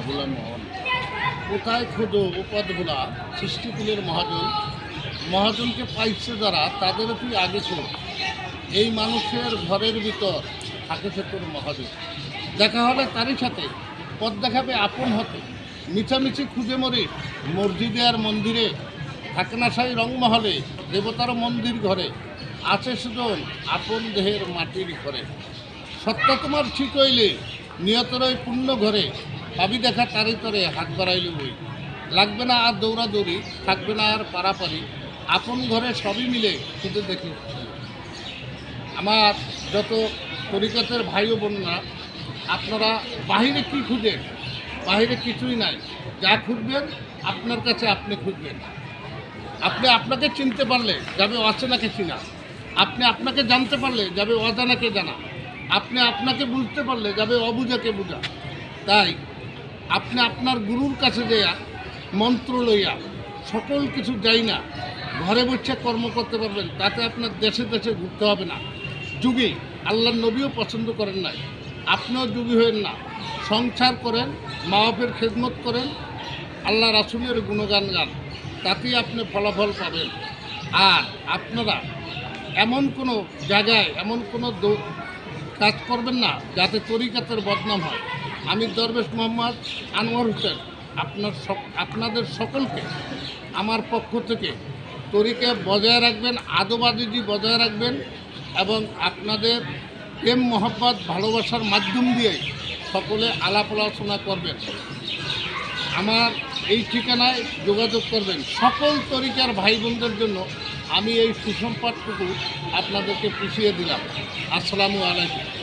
ভোলা মোহন। কোথায় খোঁজো উপদ ভোলা, সৃষ্টিকুলের মহাজন। মহাজনকে পাইছে যারা, তাদেরও তুই আগে খোঁজ। এই মানুষের ঘরের ভিতর থাকে সে তোর মহাজন। দেখা হলে তারই সাথে পথ দেখাবে আপন হতে। মিছামিছি খুঁজে মরে মসজিদে আর মন্দিরে, থাকে না সাই রংমহলে দেবতার মন্দির ঘরে। আছে সুজন আপন দেহের মাটির ঘরে। সত্য তোমার ঠিক হইলে নিয়তর ওই পূর্ণ ঘরে, পাবি দেখা তারি তরে হাত বাড়াইলে বই। লাগবে না আর দৌড়াদৌড়ি, থাকবে না আর পারাপারি, আপন ঘরে সবই মিলে শুধু দেখি। আমার যত তরিকতের ভাই ও বোনরা, আপনারা বাহিরে কি খুঁজেন? বাহিরে কিছুই নাই। যা খুঁজবেন আপনার কাছে আপনি খুঁজবেন। আপনি আপনাকে চিনতে পারলে যাবে অচেনাকে চিনা। আপনি আপনাকে জানতে পারলে যাবে অজানাকে জানা। আপনি আপনাকে বুঝতে পারলে যাবে অবুঝাকে বোঝা। তাই আপনি আপনার গুরুর কাছে যাইয়া মন্ত্র লইয়া সকল কিছু যাই না, ঘরে বসে কর্ম করতে পারবেন। তাতে আপনার দেশে দেশে ঘুরতে হবে না। যুগী আল্লাহর নবীও পছন্দ করেন নাই, আপনিও যুগী হয়েন না। সংসার করেন, মা বাপের খেদমত করেন, আল্লাহ রাসূলের গুণগান গান, তাতেই আপনি ফলাফল পাবেন। আর আপনারা এমন কোনো জায়গায় এমন কোনো কাজ করবেন না যাতে তরিকাতের বদনাম হয়। আমি দরবেশ মোহাম্মদ আনোয়ার হোসেন আপনাদের সকলকে আমার পক্ষ থেকে তরিকা বজায় রাখবেন, আদব-আদিজি বজায় রাখবেন এবং আপনাদের প্রেম মহব্বত ভালোবাসার মাধ্যম দিয়ে সকলে আলাপ আলোচনা করবেন। আমার এই ঠিকানায় যোগাযোগ করবেন। সকল তরিকার ভাই বোনদের জন্য আমি এই সুসংবাদটুকু আপনাদেরকে পুষিয়ে দিলাম। আসসালামু আলাইকুম।